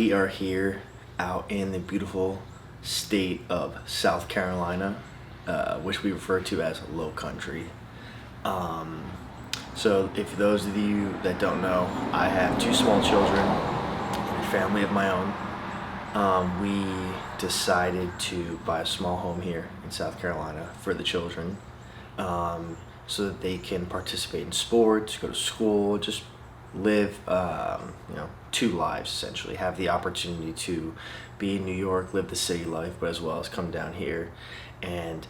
we are here out in the beautiful state of South Carolina, which we refer to as Low Country. So if those of you that don't know, I have 2 small children and a family of my own. We decided to buy a small home here in South Carolina for the children, so that they can participate in sports, go to school, just live, 2 lives essentially. Have the opportunity to be in New York, live the city life, but as well as come down here and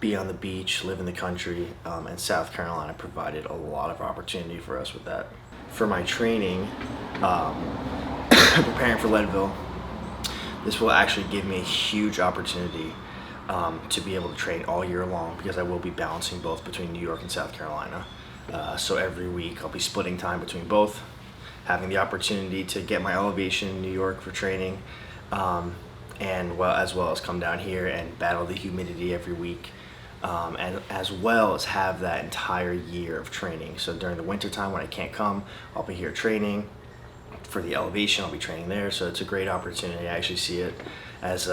be on the beach, live in the country, and South Carolina provided a lot of opportunity for us with that. For my training, preparing for Leadville, this will actually give me a huge opportunity to be able to train all year long, because I will be balancing both between New York and South Carolina. So every week I'll be splitting time between both, having the opportunity to get my elevation in New York for training, and as well as come down here and battle the humidity every week, and as well as have that entire year of training. So during the winter time when I can't come, I'll be here training. For the elevation, I'll be training there. So it's a great opportunity. I actually see it as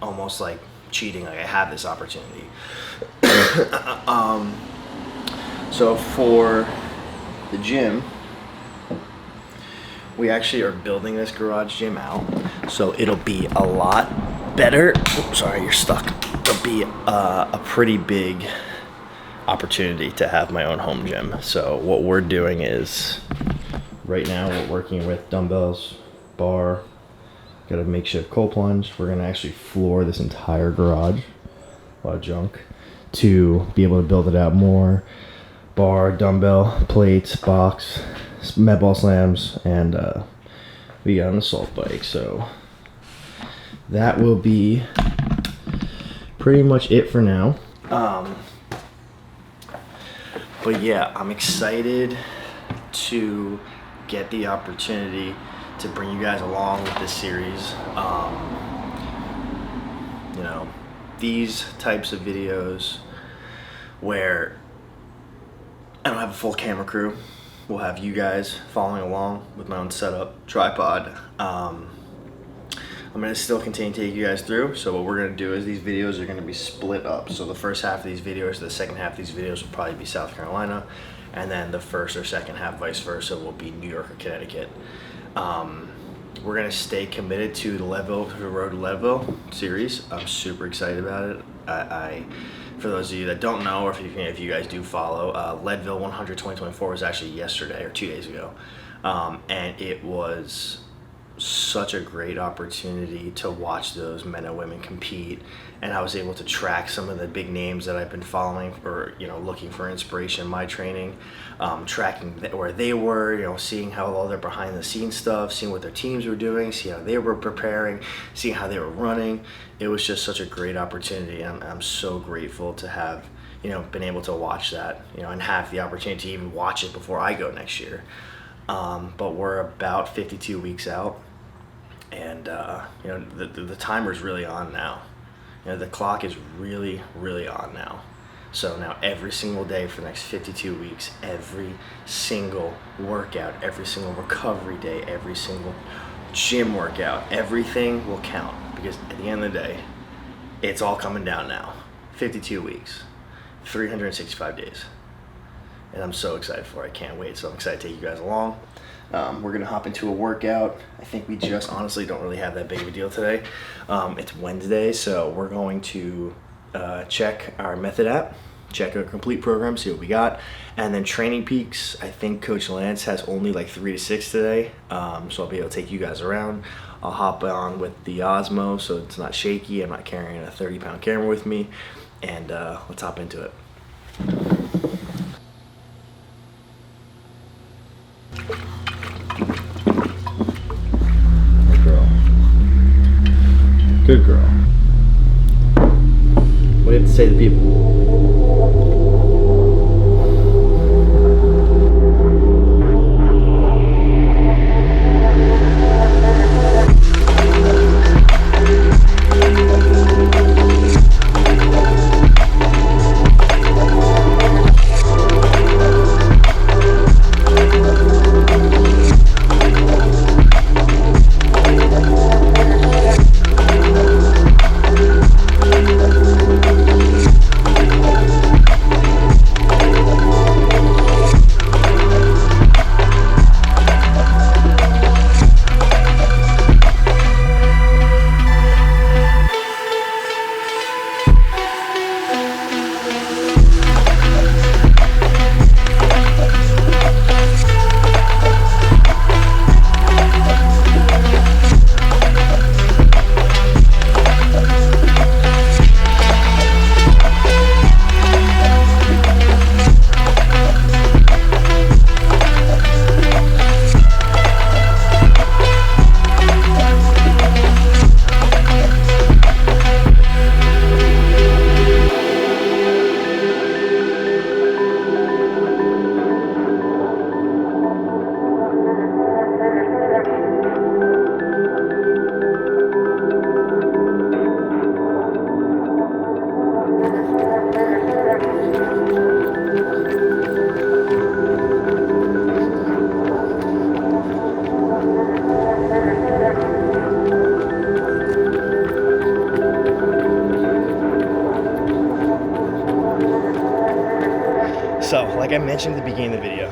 almost like cheating, like I have this opportunity. So for the gym, we actually are building this garage gym out, so it'll be a lot better. Oops, sorry, you're stuck. It'll be a pretty big opportunity to have my own home gym. So what we're doing is, right now we're working with dumbbells, bar, got a makeshift cold plunge. We're gonna actually floor this entire garage, a lot of junk, to be able to build it out more. Bar, dumbbell, plates, box, med ball slams, and we got an assault bike. So that will be pretty much it for now. But yeah, I'm excited to get the opportunity to bring you guys along with this series. These types of videos where I don't have a full camera crew, we'll have you guys following along with my own setup, tripod. I'm going to still continue to take you guys through. So what we're going to do is these videos are going to be split up. So the first half of these videos, the second half of these videos will probably be South Carolina, and then the first or second half, vice versa, will be New York or Connecticut. We're going to stay committed to the ROAD to Leadville series. I'm super excited about it. For those of you that don't know, or if you guys do follow, Leadville 100 2024 was actually yesterday or 2 days ago. And it was such a great opportunity to watch those men and women compete, and I was able to track some of the big names that I've been following for, looking for inspiration in my training, tracking where they were, seeing how all their behind the scenes stuff, seeing what their teams were doing, seeing how they were preparing, seeing how they were running. It was just such a great opportunity, and I'm so grateful to have been able to watch that, and have the opportunity to even watch it before I go next year. But we're about 52 weeks out, and the timer's really on now. The clock is really, really on now. So now every single day for the next 52 weeks, every single workout, every single recovery day, every single gym workout, everything will count, because at the end of the day, it's all coming down now. 52 weeks, 365 days. And I'm so excited for it. I can't wait. So I'm excited to take you guys along. We're going to hop into a workout. I think we just honestly don't really have that big of a deal today. It's Wednesday, so we're going to check our method app, check our complete program, see what we got, and then training peaks. I think Coach Lance has only like 3 to 6 today, so I'll be able to take you guys around. I'll hop on with the Osmo so it's not shaky. I'm not carrying a 30-pound camera with me, and let's hop into it. Good girl. What do you have to say to people? like I mentioned at the beginning of the video,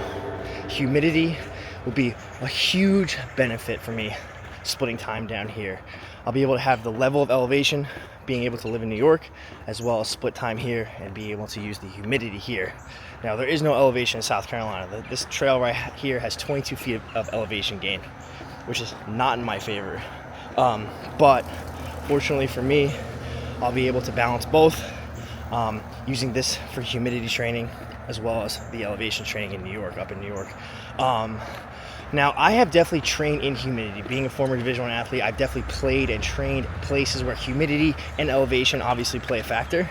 humidity will be a huge benefit for me splitting time down here. I'll be able to have the level of elevation, being able to live in New York, as well as split time here and be able to use the humidity here. Now, there is no elevation in South Carolina. This trail right here has 22 feet of elevation gain, which is not in my favor. But fortunately for me, I'll be able to balance both, using this for humidity training as well as the elevation training in New York, up in New York. Now, I have definitely trained in humidity. Being a former Division I athlete, I've definitely played and trained places where humidity and elevation obviously play a factor.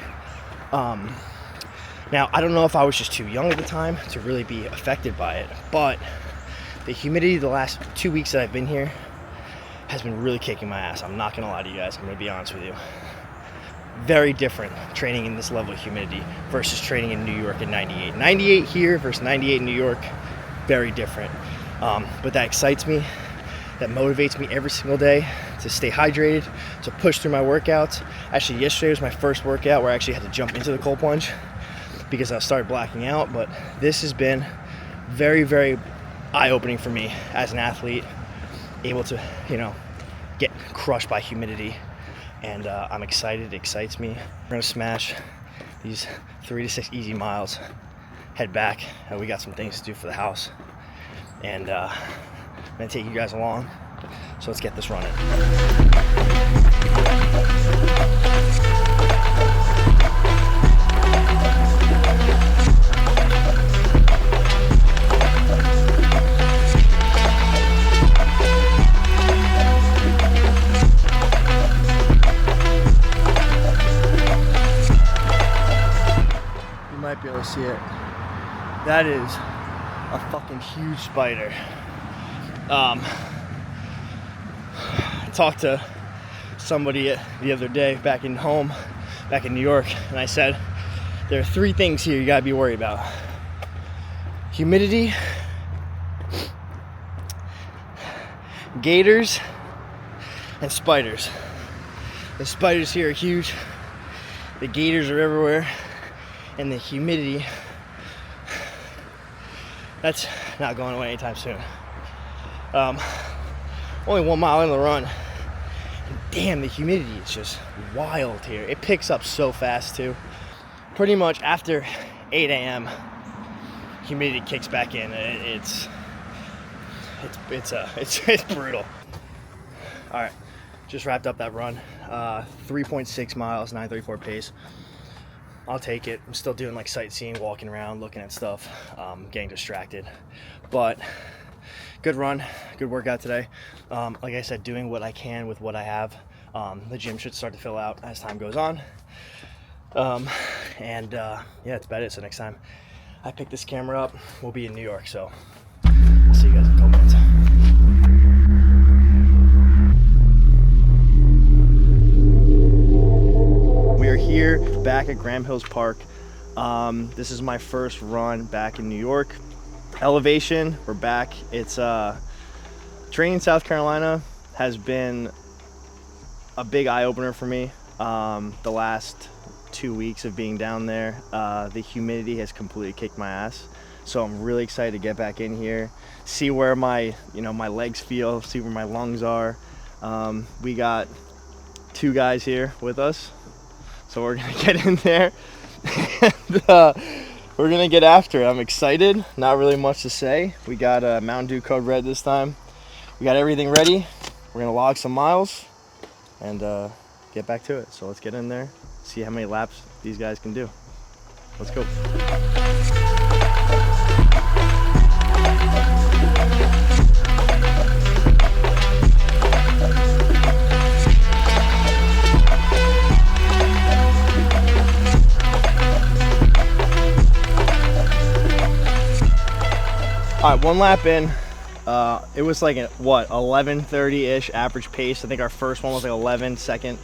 Now, I don't know if I was just too young at the time to really be affected by it, but the humidity the last 2 weeks that I've been here has been really kicking my ass. I'm not gonna lie to you guys, I'm gonna be honest with you. Very different training in this level of humidity versus training in New York in 98. 98 here versus 98 in New York, very different. But that excites me, that motivates me every single day to stay hydrated, to push through my workouts. Actually, yesterday was my first workout where I actually had to jump into the cold plunge because I started blacking out, but this has been very, very eye-opening for me as an athlete, able to, get crushed by humidity, and I'm excited. It excites me. We're gonna smash these 3 to 6 easy miles, head back, and we got some things to do for the house, and I'm gonna take you guys along, so let's get this running. Be able to see it. That is a fucking huge spider. I talked to somebody the other day back in New York, and I said there are 3 things here you gotta be worried about: humidity, gators, and spiders. The spiders here are huge, the gators are everywhere, and the humidity, that's not going away anytime soon. Only 1 mile into the run, and damn, the humidity is just wild here. It picks up so fast too. Pretty much after 8 a.m., humidity kicks back in. It's brutal. All right, just wrapped up that run. 3.6 miles, 9:34 pace. I'll take it. I'm still doing like sightseeing, walking around, looking at stuff, getting distracted. But good run, good workout today. Like I said, doing what I can with what I have. The gym should start to fill out as time goes on. Yeah, that's about it. So next time I pick this camera up, we'll be in New York. So I'll see you guys in a couple minutes. We are here back at Graham Hills Park. This is my first run back in New York. Elevation, we're back. It's training in South Carolina has been a big eye-opener for me. The last 2 weeks of being down there, the humidity has completely kicked my ass. So I'm really excited to get back in here, see where my legs feel, see where my lungs are. We got 2 guys here with us. So we're gonna get in there and we're gonna get after it. I'm excited. Not really much to say. We got a Mountain Dew Code Red this time. We got everything ready. We're gonna log some miles and get back to it. So let's get in there, see how many laps these guys can do. Let's go. All right, 1 lap in. It was like a 11:30-ish average pace. I think our first one was like 11. Second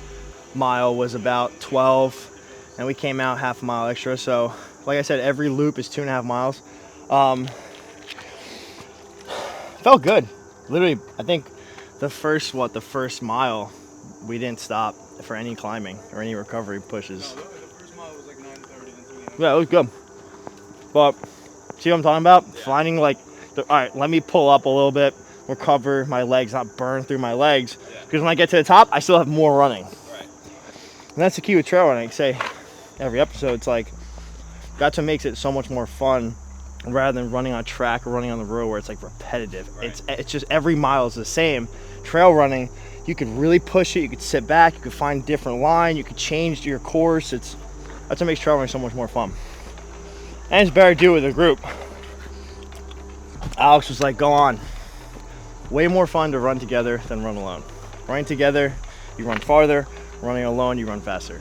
mile was about 12, and we came out half a mile extra. So, like I said, every loop is 2.5 miles. Felt good. Literally, I think the first mile, we didn't stop for any climbing or any recovery pushes. No, the first mile was like 9:30. Yeah, it was good. But See what I'm talking about? Yeah. Finding like, all right, let me pull up a little bit, recover my legs, not burn through my legs. Yeah. Because when I get to the top, I still have more running. Right. And that's the key with trail running. I say every episode, it's like, that's what makes it so much more fun rather than running on track or running on the road where it's like repetitive. Right. It's just every mile is the same. Trail running, you could really push it, you could sit back, you could find a different line, you could change your course. That's what makes trail running so much more fun. And it's better to do with a group. Alex was like, go on. Way more fun to run together than run alone. Running together, you run farther. Running alone, you run faster.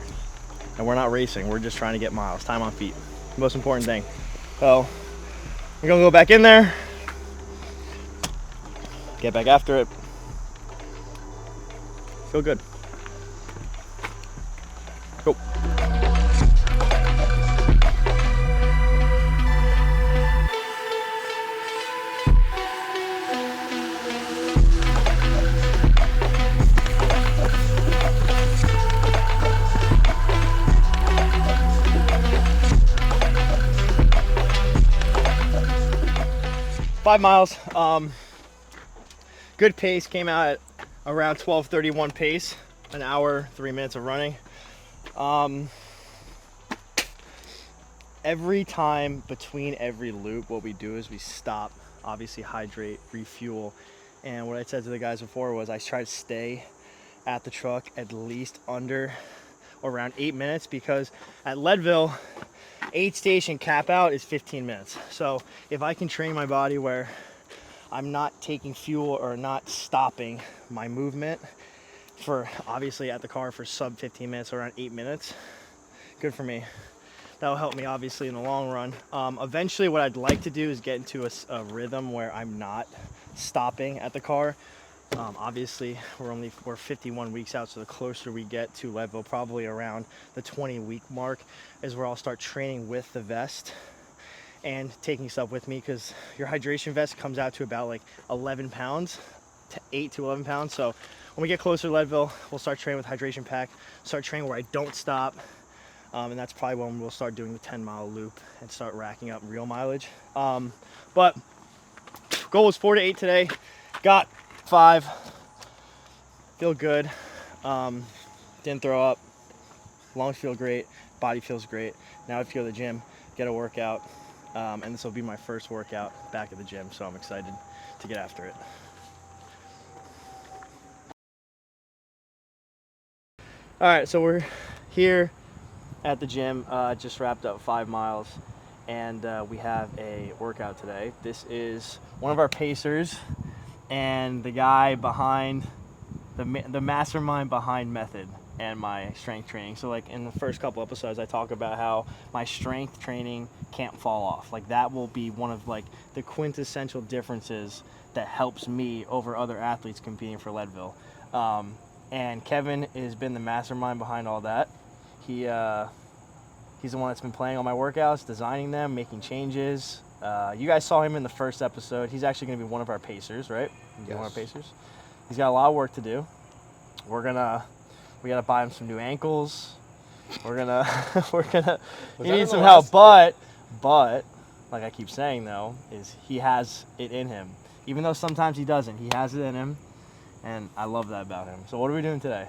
And we're not racing, we're just trying to get miles, time on feet. Most important thing. So, we're gonna go back in there, get back after it. Feel good. Go. 5 miles. Good pace. Came out at around 12:31 pace. An hour, 3 minutes of running. Every time between every loop, what we do is we stop, obviously hydrate, refuel. And what I said to the guys before was I try to stay at the truck at least under around 8 minutes, because at Leadville, 8 station cap out is 15 minutes. So if I can train my body where I'm not taking fuel or not stopping my movement for obviously at the car for sub 15 minutes, around 8 minutes, good for me. That'll help me obviously in the long run. Eventually what I'd like to do is get into a rhythm where I'm not stopping at the car. Obviously we're 51 weeks out, so the closer we get to Leadville, probably around the 20-week mark, is where I'll start training with the vest and taking stuff with me, because your hydration vest comes out to about like 11 pounds, 8 to 11 pounds. So when we get closer to Leadville, we'll start training with hydration pack, start training where I don't stop. And that's probably when we'll start doing the 10-mile loop and start racking up real mileage. But goal was 4 to 8 today. Got 5. Feel good. Didn't throw up. Lungs feel great. Body feels great. Now I have to go to the gym, get a workout. And this will be my first workout back at the gym, so I'm excited to get after it. All right, so we're here at the gym, just wrapped up 5 miles, and we have a workout today. This is one of our pacers and the guy behind the mastermind behind Method and my strength training. So like in the first couple episodes, I talk about how my strength training can't fall off. Like that will be one of like the quintessential differences that helps me over other athletes competing for Leadville. And Kevin has been the mastermind behind all that. He's the one that's been planning all my workouts, designing them, making changes. You guys saw him in the first episode. He's actually going to be one of our pacers, right? Yes. One of our pacers. He's got a lot of work to do. We got to buy him some new ankles. He needs some help. But, like I keep saying though, is he has it in him. Even though sometimes he doesn't, he has it in him. And I love that about him. So what are we doing today?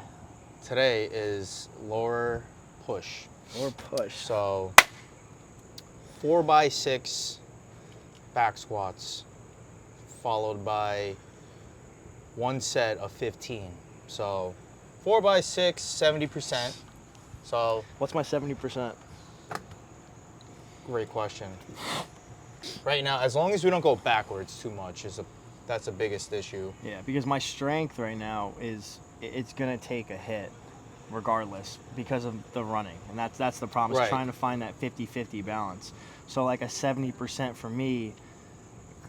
Today is lower push. Or push. So 4x6 back squats, followed by one set of 15. So 4x6, 70%. So What's my 70%? great question. Right now, as long as we don't go backwards too much, that's the biggest issue. Yeah, because my strength right now it's gonna take a hit regardless because of the running, and that's the problem. Right. Is trying to find that 50-50 balance. So like a 70% for me,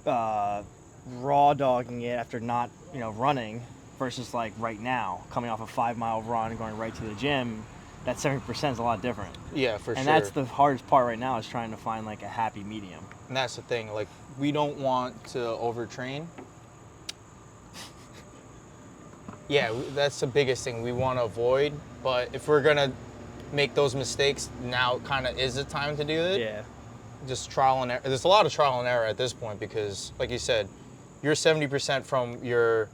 raw dogging it after not running versus like right now coming off a 5-mile run and going right to the gym, that 70% is a lot different. Yeah, for sure. And that's the hardest part right now, is trying to find like a happy medium. And that's the thing. Like, we don't want to overtrain. Yeah, that's the biggest thing we want to avoid. But if we're gonna make those mistakes, now kind of is the time to do it. Yeah. just trial and error. There's a lot of trial and error at this point because, like you said, you're 70% from your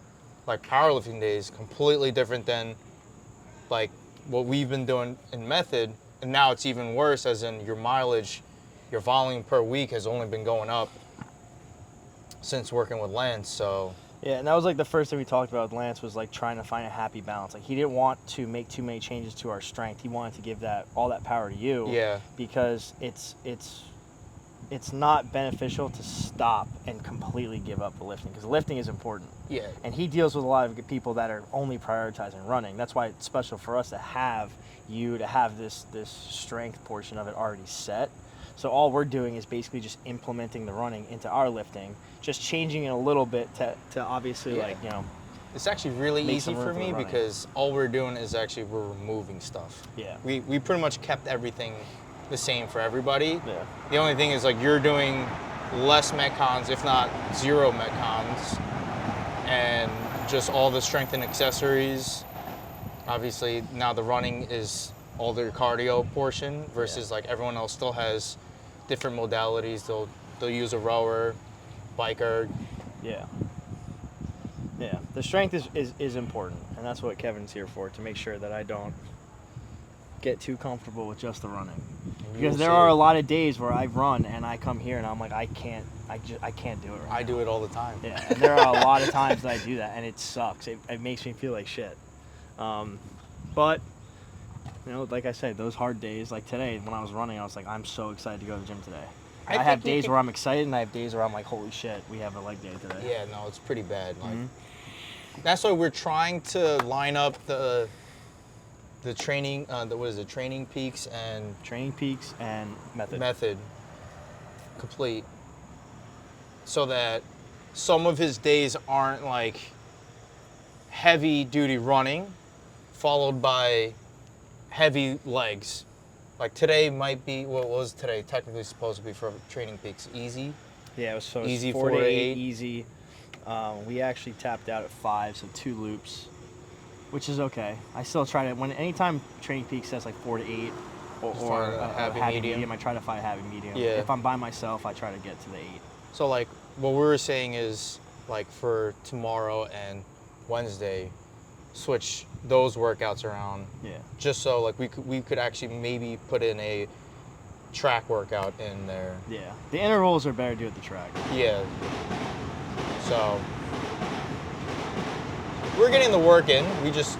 like powerlifting days, completely different than like what we've been doing in method, and now it's even worse, as in your mileage, your volume per week has only been going up since working with Lance. So yeah, and that was like the first thing we talked about with Lance was like trying to find a happy balance. Like he didn't want to make too many changes to our strength. He wanted to give that all that power to you. Yeah. Because it's not beneficial to stop and completely give up the lifting, because lifting is important. yeah, And he deals with a lot of people that are only prioritizing running. That's why it's special for us to have this strength portion of it already set. So all we're doing is basically just implementing the running into our lifting, just changing it a little bit to obviously Yeah. like, you know. it's actually really Make easy some room for for the me running. because all we're doing is actually we're removing stuff. Yeah. We pretty much kept everything the same for everybody. Yeah. The only thing is like you're doing less metcons, if not zero metcons, and just all the strength and accessories. Obviously now the running is all their cardio portion versus like everyone else still has different modalities. They'll use a rower, biker. Yeah. Yeah. The strength is important, and that's what Kevin's here for, to make sure that I don't get too comfortable with just the running. Because there are a lot of days where I run and I come here and I'm like, I can't do it right I now. do it all the time. Yeah, and there are a lot of times that I do that, and it sucks. It makes me feel like shit. But, you know, like I said, those hard days, like today when I was running, I was like, I'm so excited to go to the gym today. I have days where I'm excited, and I have days where I'm like, holy shit, we have a leg day today. Yeah, no, it's pretty bad. Like that's why we're trying to line up the training, training peaks and Training peaks and method complete, so that some of his days aren't like heavy duty running followed by heavy legs. Like today might be, what was today technically supposed to be for training peaks? Easy. Yeah, it was so Easy 4 to 4 to 8 8. easy. We actually tapped out at 5, so 2 loops, which is okay. I still try to, anytime Training Peak says like 4 to 8 or find a a happy happy medium. medium, I try to find a happy medium. Yeah. If I'm by myself, I try to get to the 8. So like what we were saying is like for tomorrow and Wednesday, switch those workouts around. Yeah. Just so like we could actually maybe put in a track workout in there. Yeah. The intervals are better to do at the track. Yeah. So we're getting the work in. We just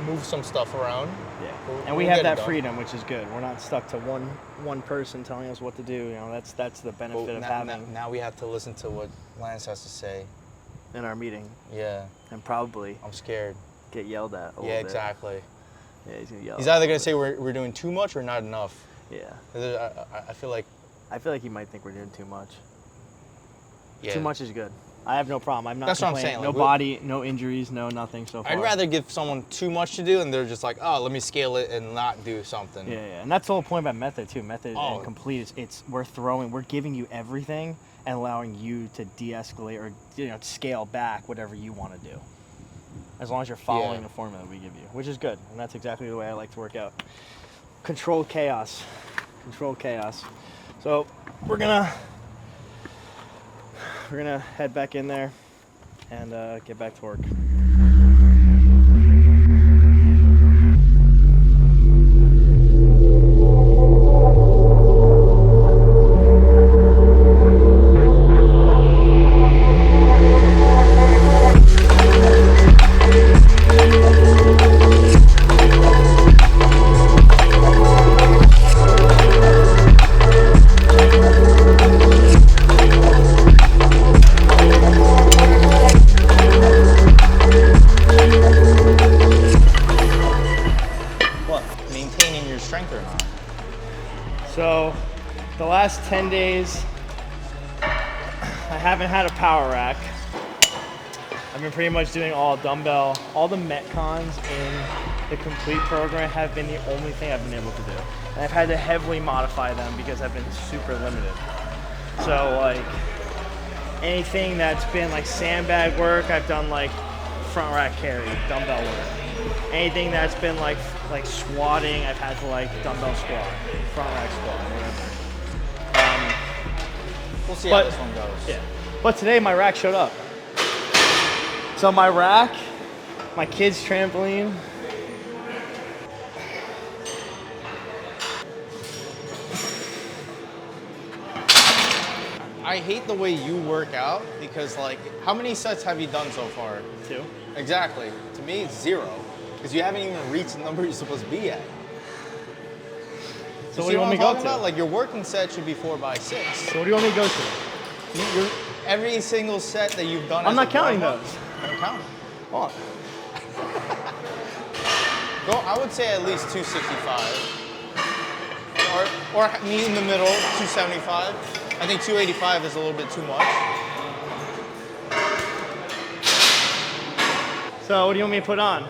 move some stuff around. Yeah. We'll- And we we'll have get it that done. freedom, which is good. We're not stuck to one person telling us what to do. You know, that's the benefit But of now, having now we have to listen to what Lance has to say. in our meeting, Yeah. and probably I'm scared. get yelled at a little Yeah, bit. exactly. Yeah, he's gonna yell. He's at either us. gonna say we're doing too much or not enough. Yeah. I feel like I feel like he might think we're doing too much. yeah. Too much is good. I have no problem. I'm not That's what I'm complaining. saying, No like, body, no injuries, no nothing so far. I'd rather give someone too much to do and they're just like, oh, let me scale it and not do something. Yeah, yeah. And that's the whole point about method too. Method Oh. and complete is we're giving you everything and allowing you to de-escalate or scale back whatever you want to do. As long as you're following Yeah. the formula we give you, which is good. And that's exactly the way I like to work out. Controlled chaos. Controlled chaos. So we're gonna head back in there and get back to work. What? Maintaining your strength or not? So, the last 10 days, I haven't had a power rack. I've been pretty much doing all dumbbell. All the Metcons in the complete program have been the only thing I've been able to do. And I've had to heavily modify them because I've been super limited. So, like, anything that's been like sandbag work, I've done like front rack carry, dumbbell work. Anything that's been like squatting, I've had to like dumbbell squat, front rack squat, whatever. We'll see how this one goes. Yeah. But today my rack showed up. So my rack, my kid's trampoline. I hate the way you work out because, like, how many sets have you done so far? 2. Exactly. To me, it's 0 because you haven't even reached the number you're supposed to be at. So what do you want me to go to? Like, your working set should be 4 by 6. So what do you want me to go to? Every single set that you've done. I'm not counting those. I'm counting. Hold on. Go. I would say at least 265. Or meet in the middle, 275. I think 285 is a little bit too much. So what do you want me to put on?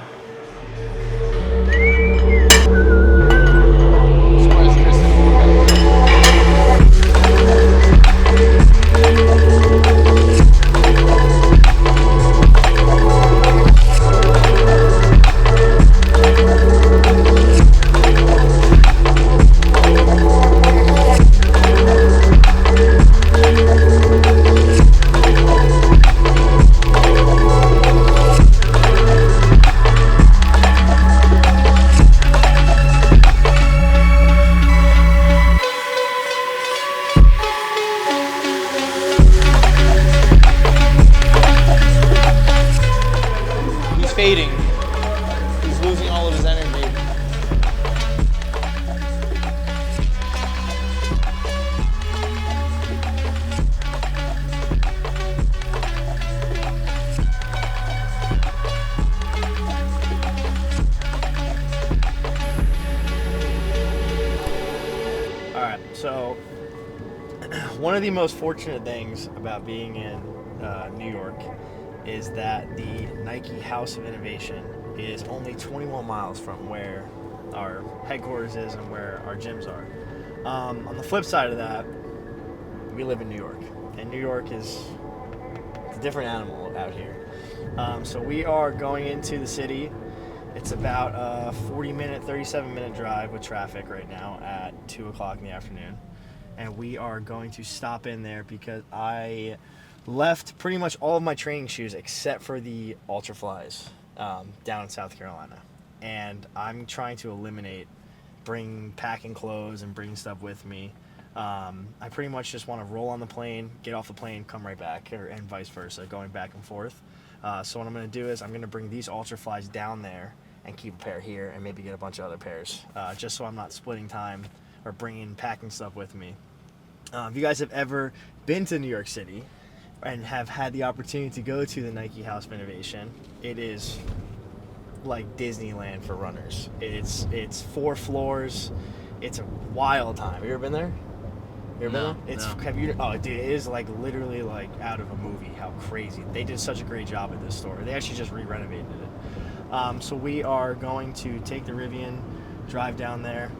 Fading. He's losing all of his energy. All right, so one of the most fortunate things about being in New York is that the Nike House of Innovation is only 21 miles from where our headquarters is and where our gyms are. On the flip side of that, we live in New York, and New York is a different animal out here. So we are going into the city. It's about a 40-minute, 37-minute drive with traffic right now at 2 o'clock in the afternoon. And we are going to stop in there because I left pretty much all of my training shoes except for the Ultraflies down in South Carolina. And I'm trying to eliminate packing clothes and bringing stuff with me. I pretty much just want to roll on the plane, get off the plane, come right back, and vice versa, going back and forth. So what I'm going to do is I'm going to bring these Ultraflies down there and keep a pair here and maybe get a bunch of other pairs, just so I'm not splitting time or bringing packing stuff with me. If you guys have ever been to New York City and have had the opportunity to go to the Nike House of Innovation, it is like Disneyland for runners. It's 4 floors. It's a wild time. Have you ever been there? You ever been there? No. Have you? Oh, dude, it is like literally like out of a movie. How crazy! They did such a great job at this store. They actually just re-renovated it. So we are going to take the Rivian, drive down there,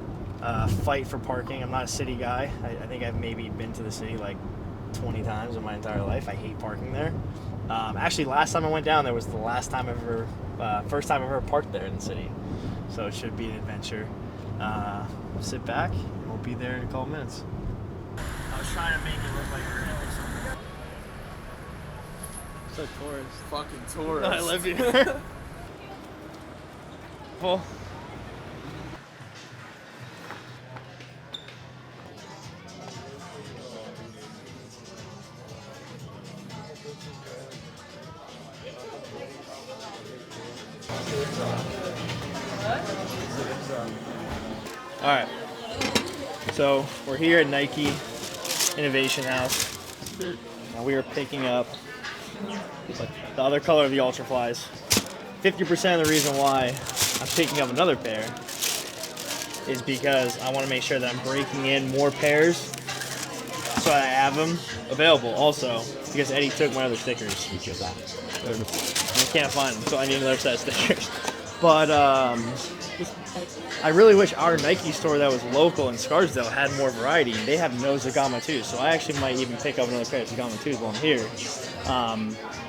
fight for parking. I'm not a city guy. I think I've maybe been to the city like 20 times in my entire life. I hate parking there. Actually, last time I went down there was the first time I've ever parked there in the city. So it should be an adventure. Sit back, and we'll be there in a couple minutes. I was trying to make it look like we're in something. It's a tourist. Fucking tourist. I live here. Well. All right, so we're here at Nike Innovation House, and we are picking up the other color of the Ultraflies. 50% of the reason why I'm picking up another pair is because I want to make sure that I'm breaking in more pairs so I have them available. Also, because Eddie took my other stickers. I can't find them, so I need another set of stickers. But I really wish our Nike store that was local in Scarsdale had more variety. They have no Zagama 2s, so I actually might even pick up another pair of Zagama 2s while I'm here.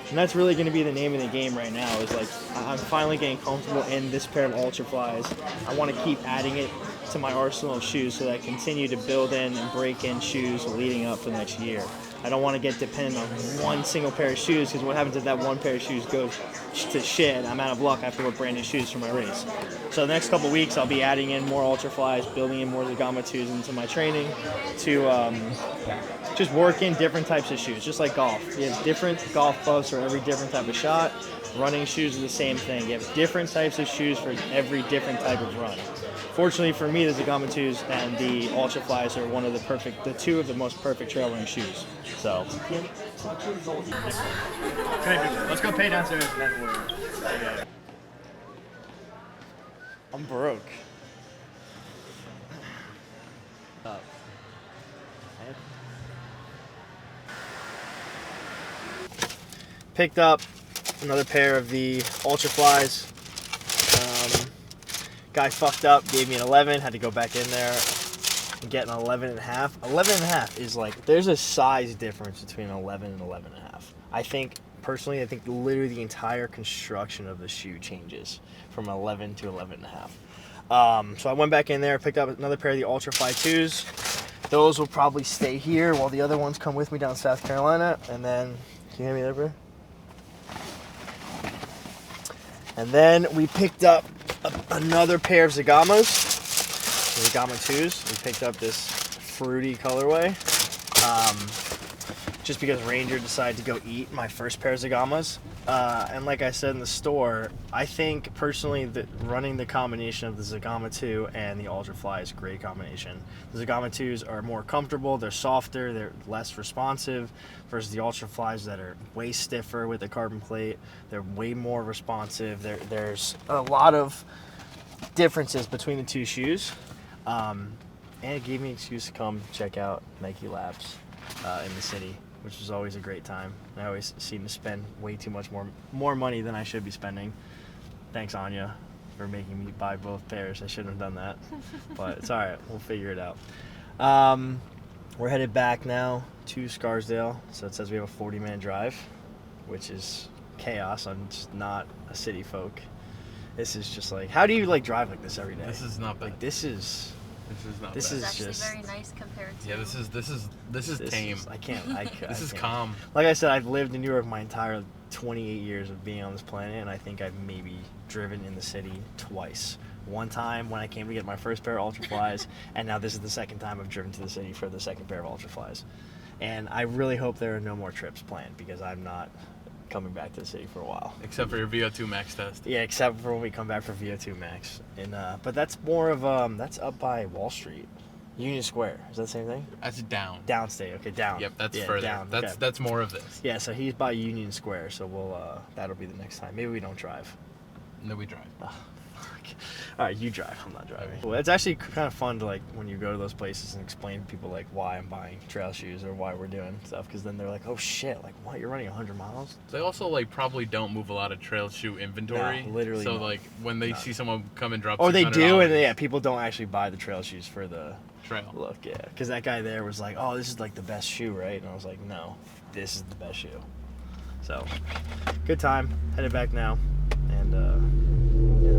And that's really going to be the name of the game right now, is like I'm finally getting comfortable in this pair of Ultraflies. I want to keep adding it to my arsenal of shoes so that I continue to build in and break in shoes leading up for the next year. I don't want to get dependent on one single pair of shoes, because what happens if that one pair of shoes goes to shit and I'm out of luck? I have to wear brand new shoes for my race. So the next couple weeks I'll be adding in more ultra flies, building in more Zagama 2s into my training to just work in different types of shoes, just like golf. You have different golf clubs for every different type of shot. Running shoes are the same thing. You have different types of shoes for every different type of run. Fortunately for me, the Zagama 2s and the Ultra Flies are the two of the most perfect trail running shoes. So, let's go pay downstairs and then we're... I'm broke. Picked up another pair of the Ultra Flies. Guy fucked up, gave me an 11, had to go back in there and get an 11 and a half. 11 and a half is like, there's a size difference between an 11 and 11 and a half. I think literally the entire construction of the shoe changes from 11 to 11 and a half. So I went back in there, picked up another pair of the Ultra Fly 2s. Those will probably stay here while the other ones come with me down to South Carolina. And then, can you hear me there, bro? And then we picked up another pair of Zagamas, Zagama 2s. We picked up this fruity colorway, just because Ranger decided to go eat my first pair of Zagamas. And like I said in the store, I think personally that running the combination of the Zagama 2 and the Ultra Fly is a great combination. The Zagama 2s are more comfortable, they're softer, they're less responsive, versus the Ultra Flies that are way stiffer with the carbon plate. They're way more responsive. There's a lot of differences between the two shoes. And it gave me an excuse to come check out Nike Labs in the city, which was always a great time. I always seem to spend way too much more money than I should be spending. Thanks, Anya, for making me buy both pairs. I shouldn't have done that, but it's all right. We'll figure it out. We're headed back now to Scarsdale. So it says we have a 40-minute drive, which is chaos. I'm just not a city folk. This is just like, how do you like drive like this every day? This is not bad. Like this is not this bad. is actually just very nice compared to. Yeah, this is tame. This is calm. Like I said, I've lived in New York my entire 28 years of being on this planet, and I think I've maybe driven in the city twice. One time when I came to get my first pair of Ultra Flies, and now this is the second time I've driven to the city for the second pair of Ultra Flies. And I really hope there are no more trips planned, because I'm not coming back to the city for a while. Except for your VO2 max test. Yeah, except for when we come back for VO2 max. And but that's more of that's up by Wall Street, Union Square. Is that the same thing? That's down. Downstate. Okay, down. Yep, that's yeah, further. Down. That's more of this. Yeah, so he's by Union Square, so we'll that'll be the next time. Maybe we don't drive. No, we drive. Oh, fuck. All right, you drive. I'm not driving. Well, it's actually kind of fun to like when you go to those places and explain to people like why I'm buying trail shoes or why we're doing stuff, because then they're like, oh shit, like what? You're running 100 miles? They also like probably don't move a lot of trail shoe inventory. No, literally. So not. like when they see someone come and drop. Or they do, and $600, yeah, people don't actually buy the trail shoes for the trail. look. Yeah, because that guy there was like, oh, this is like the best shoe, right? And I was like, no, this is the best shoe. So, good time. Headed back now, and yeah.